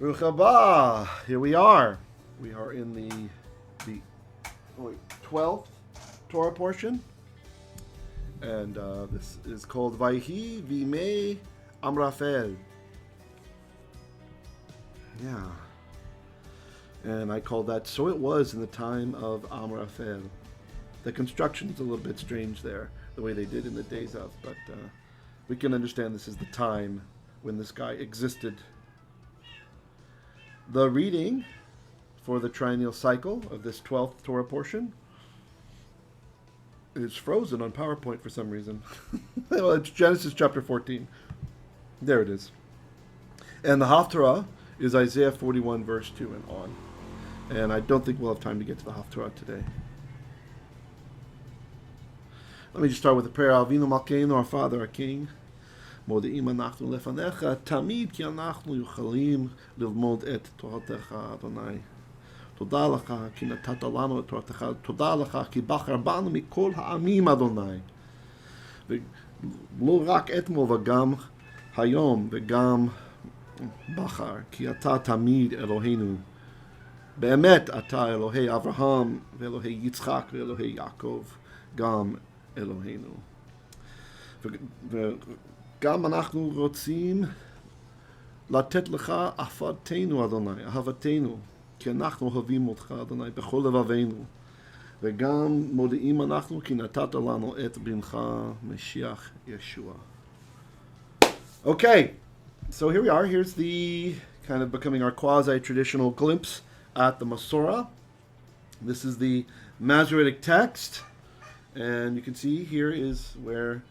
Baruch haba. Here we are. We are in the 12th Torah portion. And this is called vayehi, biymei, Amraphel. Yeah. And I call that So It Was in the Time of Amraphel. The construction is a little bit strange there, the way they did in the days of, but we can understand this is the time when this guy existed. The reading for the triennial cycle of this 12th Torah portion is frozen on PowerPoint for some reason. Well, it's Genesis chapter 14. There it is. And the Haftarah is Isaiah 41 verse 2 and on. And I don't think we'll have time to get to the Haftarah today. Let me just start with the prayer. Avinu Malkeinu, our Father, our King. מודיעים אנחנו לפניך תמיד כי אנחנו יכולים ללמוד את תורתך, אדוני. תודה לך כי נתת לנו את תורתך. תודה לך כי בחר בנו מכל העמים, אדוני. ולא רק אתמול וגם היום וגם בחר, כי אתה תמיד אלוהינו. באמת אתה אלוהי אברהם ואלוהי יצחק ואלוהי יעקב, גם אלוהינו. גם אנחנו רוצים לתת לך אהבתנו, אדוני, אהבתנו, כי אנחנו אוהבים אותך, אדוני, בכל לבבינו. וגם מודיעים אנחנו כי נתת לנו את בנך משיח ישוע. Okay, so here we are. Here's the kind of becoming our quasi-traditional glimpse at the Masorah. This is the Masoretic text. And you can see here is where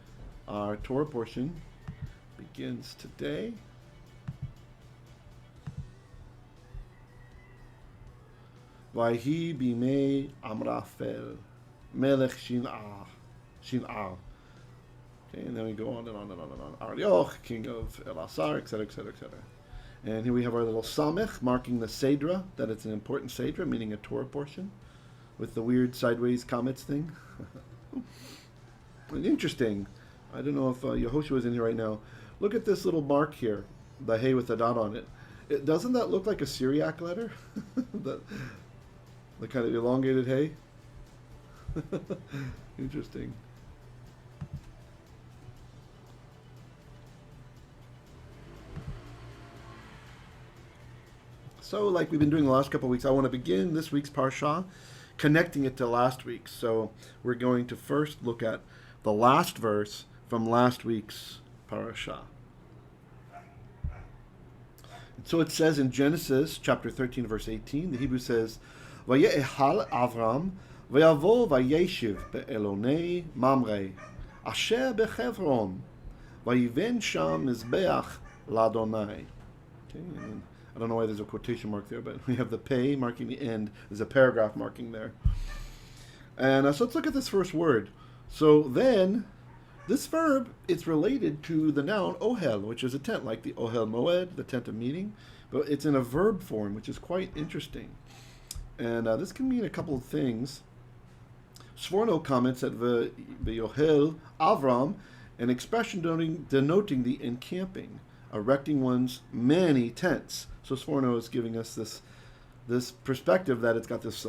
our Torah portion begins today. Vayehi biymei Amraphel, melech Shin'ah. Okay, and then we go on and on and on and on. Arioch, king of Elasar, etc., etc., etc. And here we have our little samech marking the sedra, that it's an important sedra, meaning a Torah portion, with the weird sideways comments thing. And interesting. I don't know if Yehoshua is in here right now. Look at this little mark here, the hey with the dot on it. Doesn't that look like a Syriac letter? the kind of elongated hey? Interesting. So, like we've been doing the last couple of weeks, I want to begin this week's pareshah, connecting it to last week's. So, we're going to first look at the last verse from last week's parashah. So it says in Genesis chapter 13, verse 18, the Hebrew says, "Vayehal Avram, vayavo vayeshiv be'elonei Mamre, asher bechevron, vayiven sham mizbeach ladonai." Okay, and I don't know why there's a quotation mark there, but we have the pei marking the end. There's a paragraph marking there. And so let's look at this first word. So then, this verb is related to the noun ohel, which is a tent, like the ohel moed, the tent of meeting, but it's in a verb form, which is quite interesting. And this can mean a couple of things. Sforno comments that v'yohel Avram, an expression denoting the encamping, erecting one's many tents. So Sforno is giving us this perspective that it's got this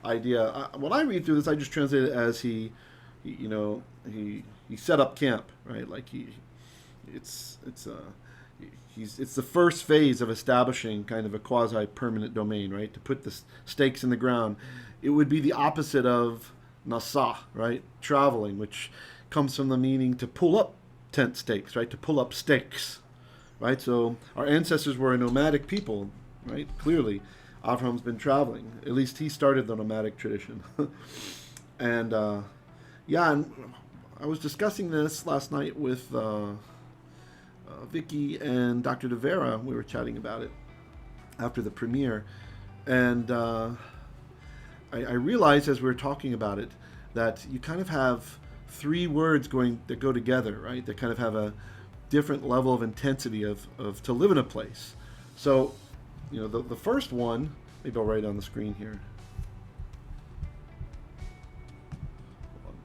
idea. When I read through this, I just translate it as he set up camp, right? Like it's the first phase of establishing kind of a quasi-permanent domain, right? To put the stakes in the ground. It would be the opposite of nasa, right? Traveling, which comes from the meaning to pull up tent stakes, right? To pull up stakes, right? So our ancestors were a nomadic people, right? Clearly, Avram's been traveling. At least he started the nomadic tradition. And and I was discussing this last night with Vicky and Dr. De Vera. We were chatting about it after the premiere. And I realized as we were talking about it that you kind of have three words that go together, right? That kind of have a different level of intensity of to live in a place. So, the first one, maybe I'll write it on the screen here.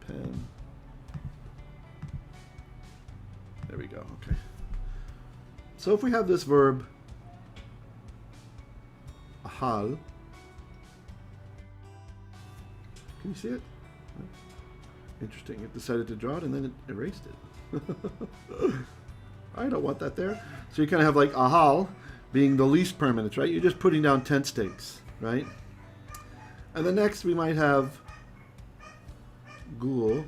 Pen. There we go. Okay. So if we have this verb ahal. Can you see it? Interesting. It decided to draw it and then it erased it. I don't want that there. So you kind of have like ahal being the least permanent, right? You're just putting down tent stakes, right? And then next we might have gul,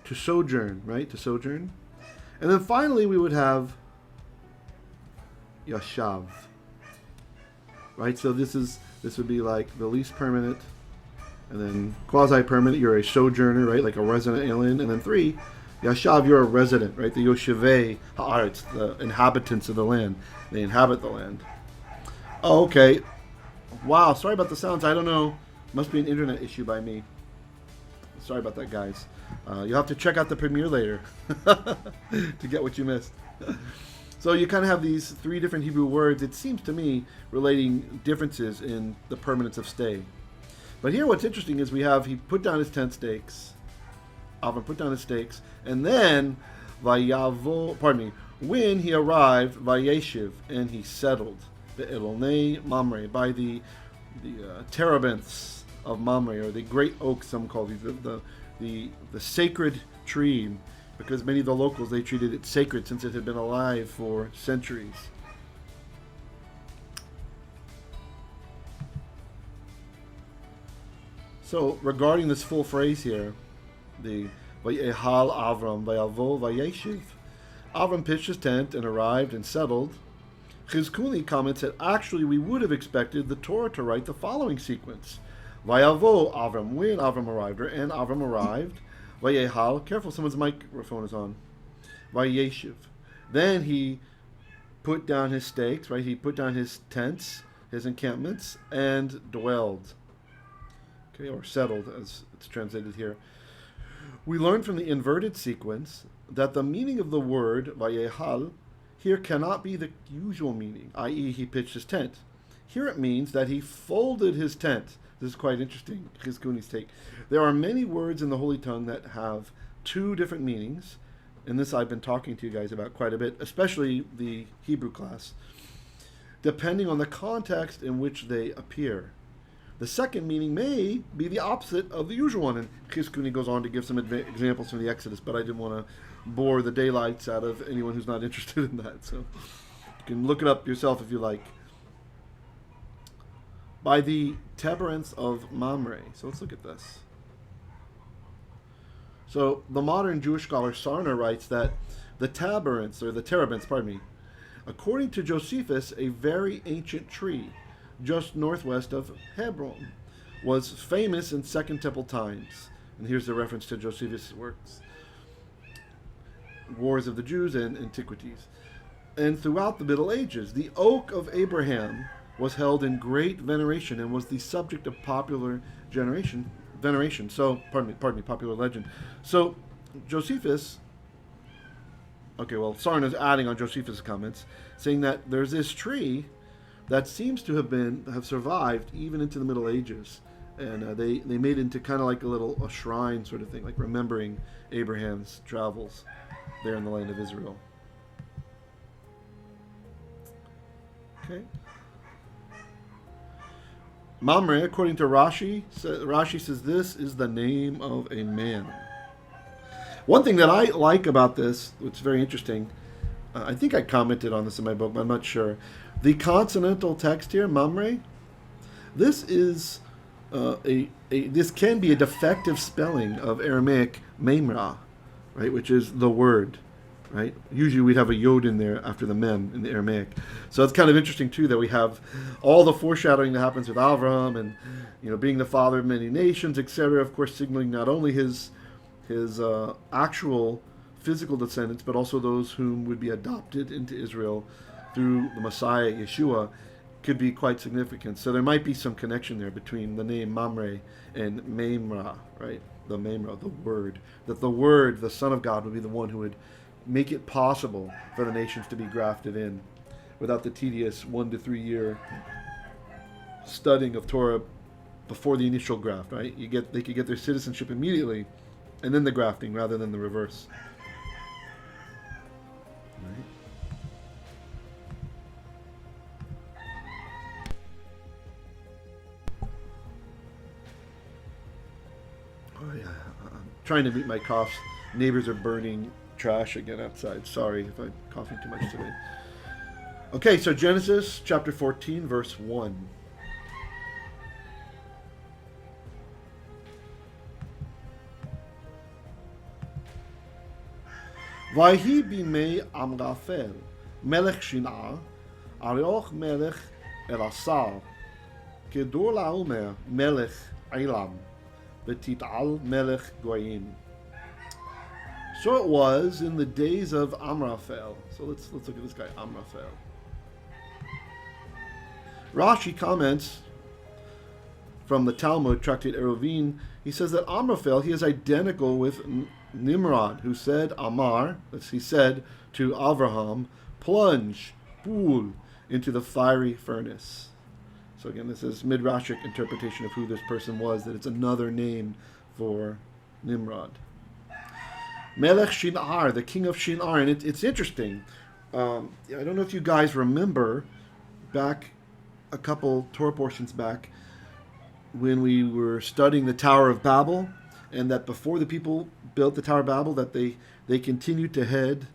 to sojourn, right? To sojourn. And then finally we would have yashav, right? So this would be like the least permanent, and then quasi-permanent, you're a sojourner, right? Like a resident alien. And then 3, yashav, you're a resident, right? The yoshevei haaretz, the inhabitants of the land. They inhabit the land. Oh, okay. Wow, sorry about the sounds. I don't know. Must be an internet issue by me. Sorry about that, guys. You'll have to check out the premiere later to get what you missed. So you kind of have these 3 different Hebrew words, it seems to me, relating differences in the permanence of stay. But here what's interesting is he put down his tent stakes. Avram put down his stakes. And then, when he arrived, vayeshiv, and he settled. The Elonei Mamre, by the Terebinths of Mamre, or the great oak, some call these, the sacred tree, because many of the locals, they treated it sacred since it had been alive for centuries. So regarding this full phrase here, the ahal Avram vayavo vayeshiv, Avram pitched his tent and arrived and settled. Chizkuni comments that actually we would have expected the Torah to write the following sequence. Vayavo Avram, when Avram arrived, and Avram arrived. Vayehal, careful, someone's microphone is on. Vayeshiv. Then he put down his stakes, right? He put down his tents, his encampments, and dwelled. Okay, or settled, as it's translated here. We learn from the inverted sequence that the meaning of the word vayehal here cannot be the usual meaning, i.e. he pitched his tent. Here it means that he folded his tent. This is quite interesting, Chizkuni's take. There are many words in the Holy Tongue that have 2 different meanings, and this I've been talking to you guys about quite a bit, especially the Hebrew class, depending on the context in which they appear. The second meaning may be the opposite of the usual one, and Chizkuni goes on to give some examples from the Exodus, but I didn't want to bore the daylights out of anyone who's not interested in that, so you can look it up yourself if you like. By the Terebinths of Mamre. So let's look at this. So the modern Jewish scholar Sarna writes that the Terebinths, according to Josephus, a very ancient tree just northwest of Hebron, was famous in Second Temple times. And here's the reference to Josephus' works. Wars of the Jews and Antiquities. And throughout the Middle Ages, the oak of Abraham was held in great veneration and was the subject of popular veneration. So, popular legend. So, Josephus, Sarna's adding on Josephus' comments, saying that there's this tree that seems to have survived even into the Middle Ages. And they made it into kind of like a shrine sort of thing, like remembering Abraham's travels there in the land of Israel. Okay. Mamre, according to Rashi says this is the name of a man. One thing that I like about this, which is very interesting, I think I commented on this in my book, but I'm not sure. The consonantal text here, Mamre, this is this can be a defective spelling of Aramaic memra, right, which is the word, right? Usually we'd have a yod in there after the mem in the Aramaic. So it's kind of interesting too that we have all the foreshadowing that happens with Avram and being the father of many nations, etc. Of course, signaling not only his actual physical descendants, but also those whom would be adopted into Israel through the Messiah, Yeshua, could be quite significant. So there might be some connection there between the name Mamre and Memra, right? The Memra, the Word. That the Word, the Son of God, would be the one who would make it possible for the nations to be grafted in without the tedious 1 to 3 year studying of Torah before the initial graft, right? They could get their citizenship immediately and then the grafting rather than the reverse. Right? Oh, yeah. I'm trying to meet my coughs. Neighbors are burning trash again outside. Sorry if I'm coughing too much today. Okay, so Genesis chapter 14, verse 1. Vayehi biymei Amraphel, melech Shinar, Arioch melech Elasar, Kedor laomer melech Elam, Tid'al melech Goyim. So it was in the days of Amraphel. So let's look at this guy, Amraphel. Rashi comments from the Talmud Tractate Shabbat. He says that Amraphel, he is identical with Nimrod, who said he said to Avraham, plunge, pool, into the fiery furnace. So again, this is midrashic interpretation of who this person was, that it's another name for Nimrod. Melech Shinar, the king of Shinar, and it's interesting. I don't know if you guys remember back a couple Torah portions back when we were studying the Tower of Babel, and that before the people built the Tower of Babel, that they continued to head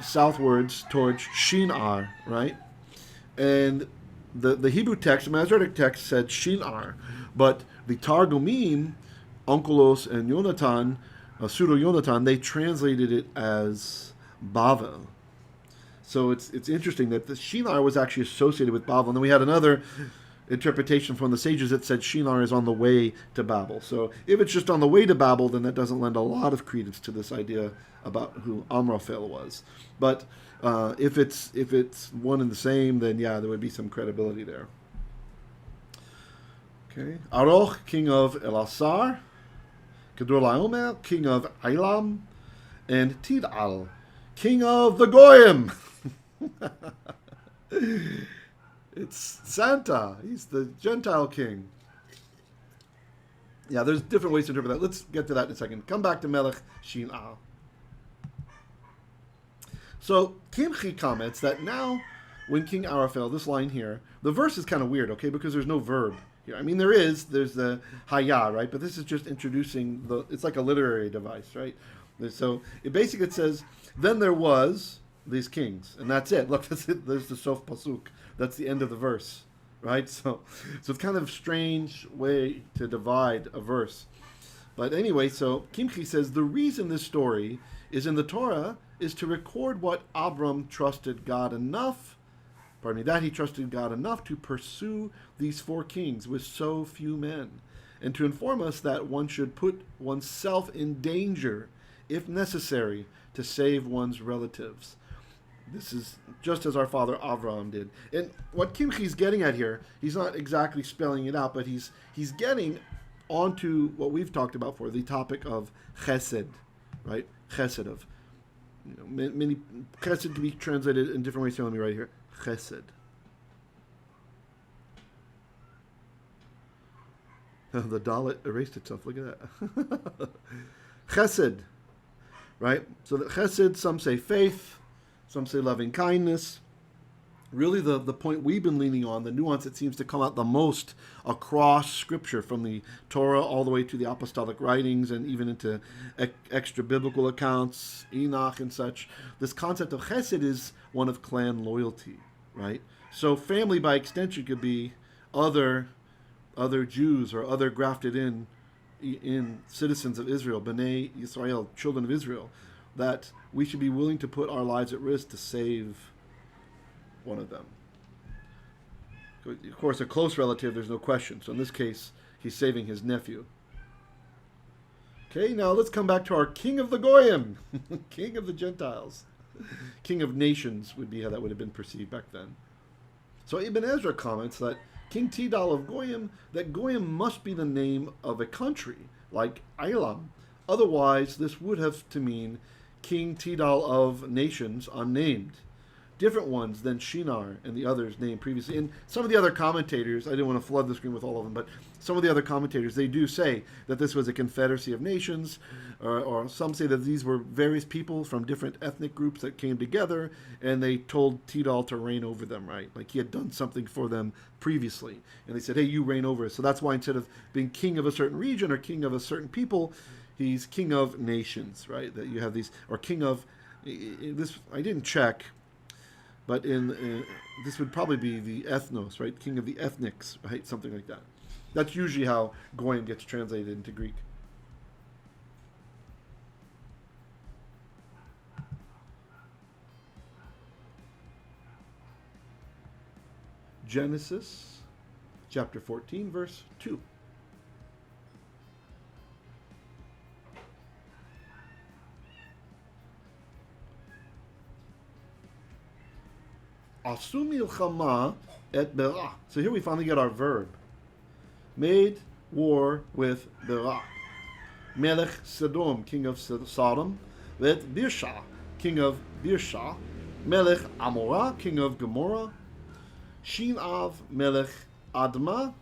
southwards towards Shinar, right? And the Hebrew text, the Masoretic text said Shinar, but the Targumim, Onqelos and Yonatan, Seder Yonatan, they translated it as Bavel. So it's interesting that the Shinar was actually associated with Babel. And then we had another interpretation from the sages that said Shinar is on the way to Babel. So if it's just on the way to Babel, then that doesn't lend a lot of credence to this idea about who Amraphel was. But if it's one and the same, then yeah, there would be some credibility there. Okay, Aroch, king of Elasar, Kedor laomer, king of Elam, and Tid'al, king of the Goyim. It's Santa. He's the Gentile king. Yeah, there's different ways to interpret that. Let's get to that in a second. Come back to Melech Shinar. So Kimchi comments that now, when King Amraphel, this line here, the verse is kind of weird, okay, because there's no verb here. I mean, there's the haya, right? But this is just introducing it's like a literary device, right? So it says, then there was these kings, and that's it. Look, that's it. There's the sof pasuk. That's the end of the verse, right? So it's kind of a strange way to divide a verse. But anyway, so Kimchi says the reason this story is in the Torah is to record what Abram trusted God enough, that he trusted God enough to pursue these four kings with so few men, and to inform us that one should put oneself in danger, if necessary, to save one's relatives. This is just as our father Avraham did. And what Kimchi's getting at here, he's not exactly spelling it out, but he's getting onto what we've talked about for the topic of chesed, right? Chesed of, many chesed can be translated in different ways. So let me right here, chesed. The Dalet erased itself. Look at that. Chesed, right? So the chesed, some say faith. Some say loving kindness. Really the point we've been leaning on, the nuance that seems to come out the most across Scripture, from the Torah all the way to the apostolic writings and even into extra biblical accounts, Enoch and such. This concept of chesed is one of clan loyalty, right? So family by extension could be other Jews or other grafted in citizens of Israel, Bnei Yisrael, children of Israel, that we should be willing to put our lives at risk to save one of them. Of course, a close relative, there's no question. So in this case, he's saving his nephew. Okay, now let's come back to our king of the Goyim, king of the Gentiles. King of nations would be how that would have been perceived back then. So Ibn Ezra comments that King Tid'al of Goyim, that Goyim must be the name of a country, like Elam. Otherwise, this would have to mean King Tid'al of nations unnamed. different ones than Shinar and the others named previously. And some of the other commentators, I didn't want to flood the screen with all of them, but some of the other commentators, they do say that this was a confederacy of nations, or some say that these were various people from different ethnic groups that came together, and they told Tid'al to reign over them, right? Like he had done something for them previously. And they said, hey, you reign over us. So that's why instead of being king of a certain region or king of a certain people, he's king of nations, right? That you have these, or king of, this, I didn't check, but this would probably be the ethnos, right? King of the ethnics, right? Something like that. That's usually how Goyim gets translated into Greek. Genesis chapter 14, verse 2. Asu milchama et berah. So here we finally get our verb. Made war with berah. Melech Sedom, king of Sodom. Let Birsha, king of Birsha. Melech Amorah, king of Gemora. Shinav, melech Adma.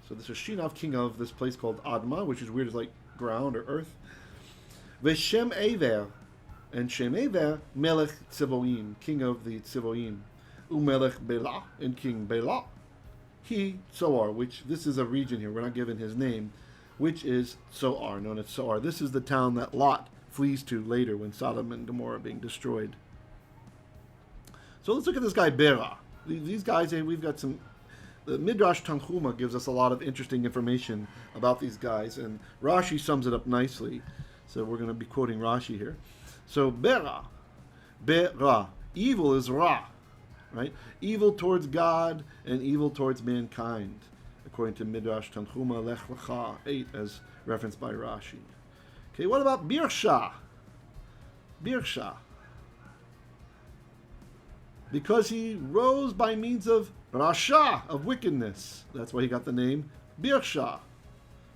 So this is Shinav, king of this place called Adma, which is weird, it's like ground or earth. Veshem Ever, and Shem Ever, melech Tzivoim, king of the Tzivoim. Umelech Bela, and King Bela. He, Soar, which this is a region here, we're not given his name, which is Soar, known as Soar. This is the town that Lot flees to later when Sodom and Gomorrah are being destroyed. So let's look at this guy Bera. These guys, we've got some, the Midrash Tanchuma gives us a lot of interesting information about these guys, and Rashi sums it up nicely. So we're going to be quoting Rashi here. So Bera, evil is Ra. Right? Evil towards God and evil towards mankind, according to Midrash Tanchuma Lech Lecha 8, as referenced by Rashi. Okay, what about Birsha? Birsha. Because he rose by means of Rasha, of wickedness. That's why he got the name Birsha.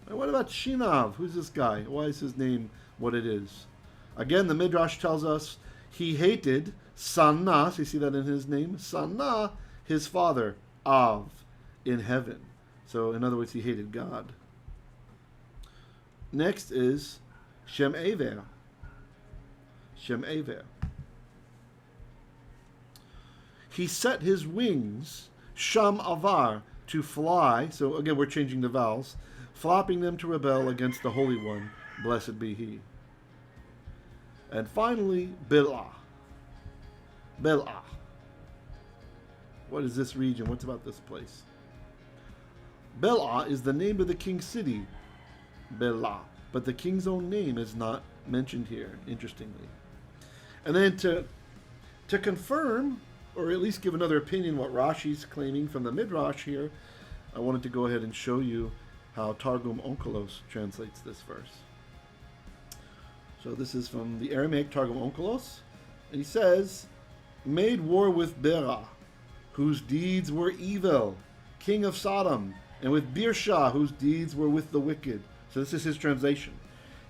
And what about Shinav? Who's this guy? Why is his name what it is? Again, the Midrash tells us he hated Sarna, so you see that in his name? Sarna, his father, Av, in heaven. So, in other words, he hated God. Next is Shem Ever. Shem Ever. He set his wings, Sham Avar, to fly. So, again, we're changing the vowels. Flopping them to rebel against the Holy One. Blessed be he. And finally, Bilah. Belah. What is this region? What's about this place? Belah is the name of the king's city, Belah, but the king's own name is not mentioned here, interestingly. And then to confirm, or at least give another opinion what Rashi's claiming from the Midrash here, I wanted to go ahead and show you how Targum Onqelos translates this verse. So this is from the Aramaic Targum Onqelos, and he says, made war with Bera, whose deeds were evil, king of Sodom, and with Birsha, whose deeds were with the wicked. So this is his translation.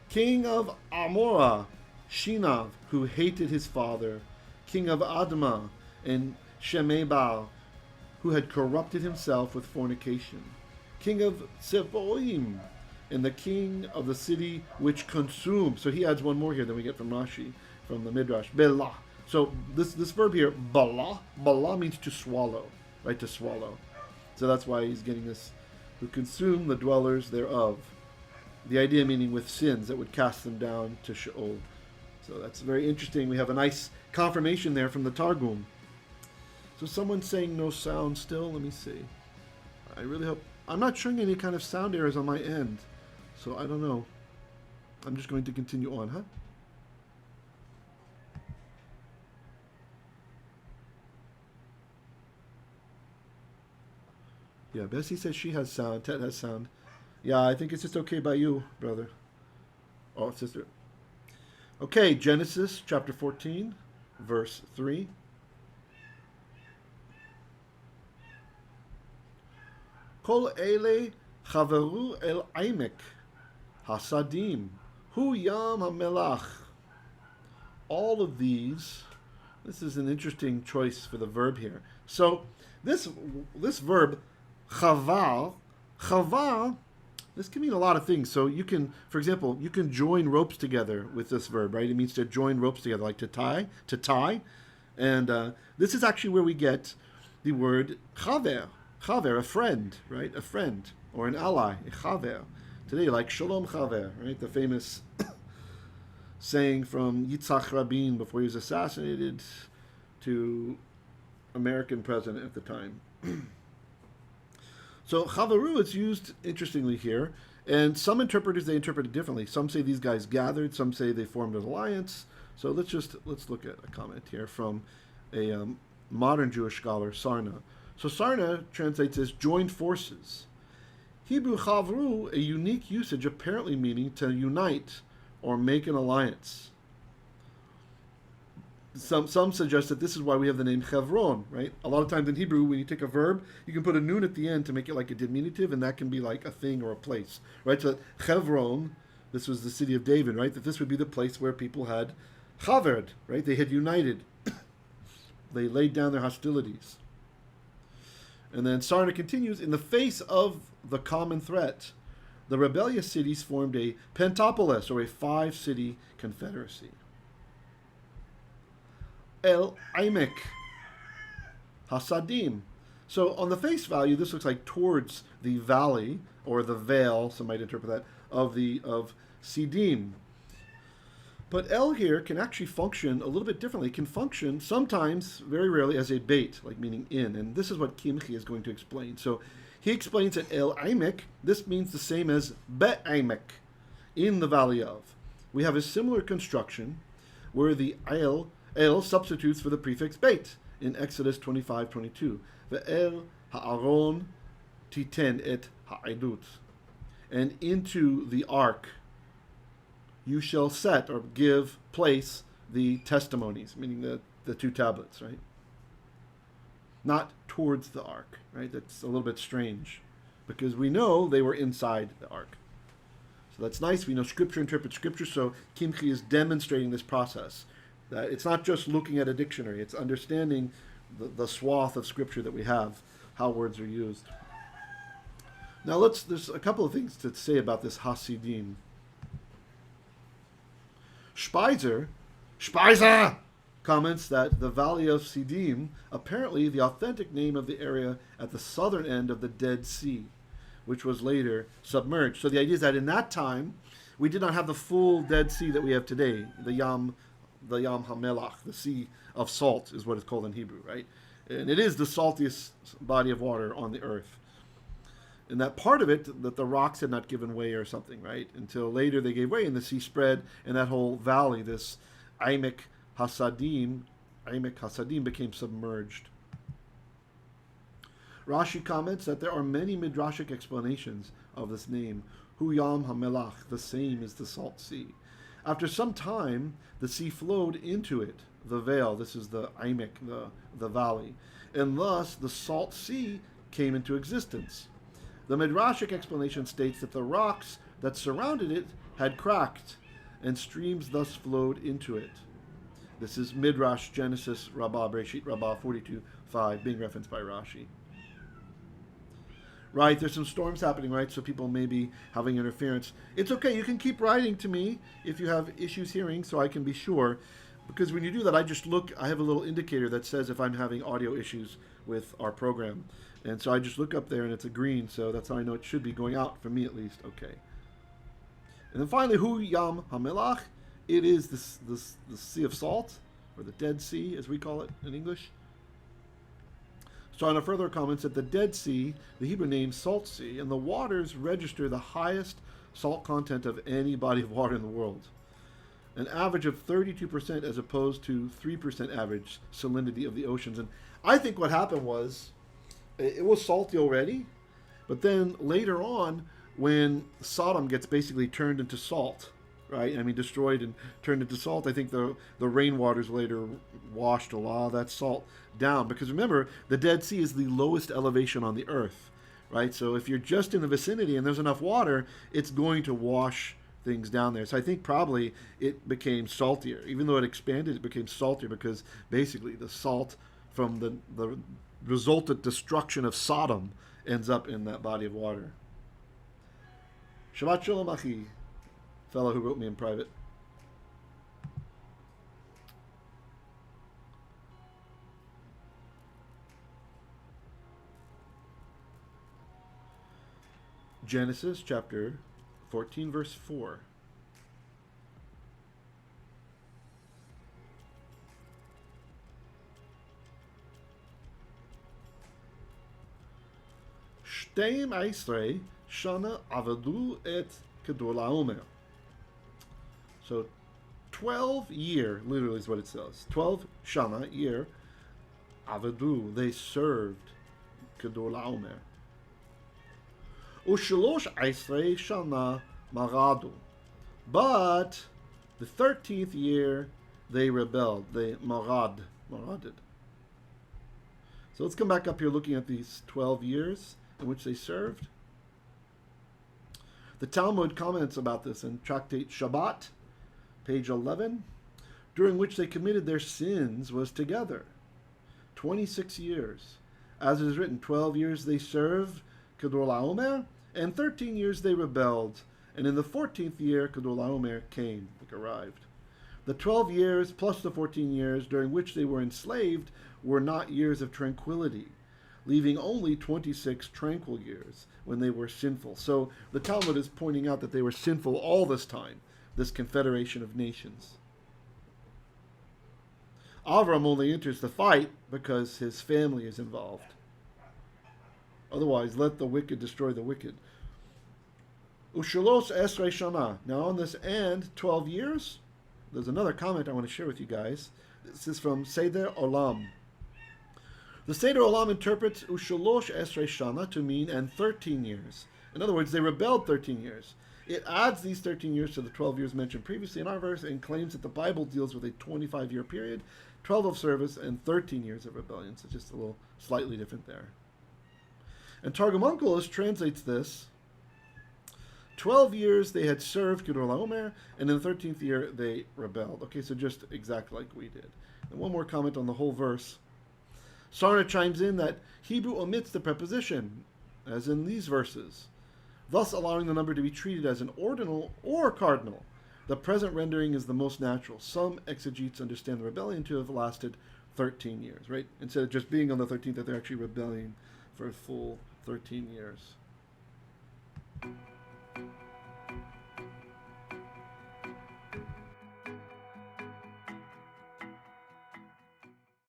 King of Amorah, Shinav, who hated his father, king of Adma, and Shemebal, who had corrupted himself with fornication, king of Tzivoim, and the king of the city which consumed. So he adds one more here than we get from Rashi, from the Midrash, Belah. So this verb here, bala means to swallow, right? To swallow. So that's why he's getting this, who consume the dwellers thereof. The idea meaning with sins that would cast them down to Sheol. So that's very interesting. We have a nice confirmation there from the Targum. So someone's saying no sound still. Let me see. I really hope. I'm not showing any kind of sound errors on my end. So I don't know. I'm just going to continue on, huh? Yeah, Bessie says she has sound. Ted has sound. Yeah, I think it's just okay by you, brother. Oh, sister. Okay, Genesis chapter 14, verse 3. Kol ele chaveru el aimek hasadim hu yam hamelach. All of these This is an interesting choice for the verb here. So this verb, chaval, this can mean a lot of things. So you can, for example, you can join ropes together with this verb, right? It means to join ropes together, like to tie. And this is actually where we get the word chaver, a friend, right? A friend, or an ally, a chaver. Today, like shalom chaver, right? The famous saying from Yitzhak Rabin before he was assassinated to American president at the time. So chaveru is used interestingly here, and some interpreters, they interpret it differently. Some say these guys gathered, some say they formed an alliance. So let's look at a comment here from a modern Jewish scholar, Sarna. So Sarna translates as joined forces. Hebrew chavru, a unique usage apparently meaning to unite or make an alliance. Some suggest that this is why we have the name Chevron, right? A lot of times in Hebrew, when you take a verb, you can put a nun at the end to make it like a diminutive, and that can be like a thing or a place, right? So Chevron, this was the city of David, right? That this would be the place where people had chavered, right? They had united. They laid down their hostilities. And then Sarna continues, in the face of the common threat, the rebellious cities formed a pentopolis, or a 5-city confederacy. El Aimek Hasadim. So on the face value, this looks like towards the valley, or the vale, some might interpret that, of Sidim. But El here can actually function a little bit differently. It can function sometimes, very rarely, as a bait, like meaning in. And this is what Kimchi is going to explain. So he explains that El Aimek, this means the same as Be Aimek, in the valley of. We have a similar construction where the El substitutes for the prefix beit in Exodus 25:22. Ve'el ha'aron titen et ha'edut. And into the ark you shall set, or give place, the testimonies, meaning the 2 tablets, right? Not towards the ark, right? That's a little bit strange, because we know they were inside the ark. So that's nice. We know Scripture interprets Scripture, so Kimchi is demonstrating this process. That it's not just looking at a dictionary, it's understanding the swath of Scripture that we have, how words are used. Now there's a couple of things to say about this Hasidim. Speiser comments that the valley of Sidim, apparently the authentic name of the area at the southern end of the Dead Sea, which was later submerged. So the idea is that in that time, we did not have the full Dead Sea that we have today, the Yam HaMelach, the Sea of Salt is what it's called in Hebrew, right? And it is the saltiest body of water on the earth. And that part of it, that the rocks had not given way or something, right? Until later they gave way and the sea spread, and that whole valley, this Aimek Hasadim became submerged. Rashi comments that there are many midrashic explanations of this name. Hu Yam HaMelach, the same as the salt sea. After some time, the sea flowed into it, the veil. This is the Aimek, the valley. And thus, the salt sea came into existence. The midrashic explanation states that the rocks that surrounded it had cracked, and streams thus flowed into it. This is Midrash Genesis Rabbah, Bereshit Rabbah 42:5, being referenced by Rashi. Right, there's some storms happening, right? So people may be having interference. It's okay, you can keep writing to me if you have issues hearing, so I can be sure. Because when you do that, I have a little indicator that says if I'm having audio issues with our program. And so I just look up there and it's a green, so that's how I know it should be going out, for me at least. Okay. And then finally, Hu Yam HaMelach. It is the Sea of Salt, or the Dead Sea, as we call it in English. Sarna further comments that the Dead Sea, the Hebrew name Salt Sea, and the waters register the highest salt content of any body of water in the world. An average of 32% as opposed to 3% average salinity of the oceans. And I think what happened was, it was salty already, but then later on, when Sodom gets basically turned into salt, right? I mean, destroyed and turned into salt, I think the rainwaters later washed a lot of that salt down. Because remember, the Dead Sea is the lowest elevation on the earth, right? So if you're just in the vicinity and there's enough water, it's going to wash things down there. So I think probably it became saltier. Even though it expanded, it became saltier because basically the salt from the resultant destruction of Sodom ends up in that body of water. Shabbat Shalom Achi, fellow who wrote me in private. Genesis chapter 14, verse 4. Shteim Eisrei Shana Avadu et Kedol HaOmer. So 12 year, literally is what it says. 12 Shana, year, Avadu, they served Kedol HaOmer. Ushalosh Eisrei Shana Maradu. But the 13th year they rebelled. They maraded. So let's come back up here looking at these 12 years in which they served. The Talmud comments about this in Tractate Shabbat, page 11. During which they committed their sins was together 26 years. As it is written, 12 years they served Kedol HaOmer, and 13 years they rebelled, and in the 14th year Kedol HaOmer came, arrived. The 12 years plus the 14 years during which they were enslaved were not years of tranquility, leaving only 26 tranquil years when they were sinful. So the Talmud is pointing out that they were sinful all this time, this confederation of nations. Avram only enters the fight because his family is involved. Otherwise, let the wicked destroy the wicked. Ushalos esrei shana. Now on this end, 12 years, there's another comment I want to share with you guys. This is from Seder Olam. The Seder Olam interprets Ushalosh esrei shana to mean and 13 years. In other words, they rebelled 13 years. It adds these 13 years to the 12 years mentioned previously in our verse and claims that the Bible deals with a 25-year period, 12 of service, and 13 years of rebellion. So just a little slightly different there. And Targum Onqelos translates this: 12 years they had served Kedol HaOmer, and in the 13th year they rebelled. Okay, so just exactly like we did. And one more comment on the whole verse. Sarna chimes in that Hebrew omits the preposition, as in these verses, thus allowing the number to be treated as an ordinal or cardinal. The present rendering is the most natural. Some exegetes understand the rebellion to have lasted 13 years, right? Instead of just being on the 13th, that they're actually rebelling for a full 13 years.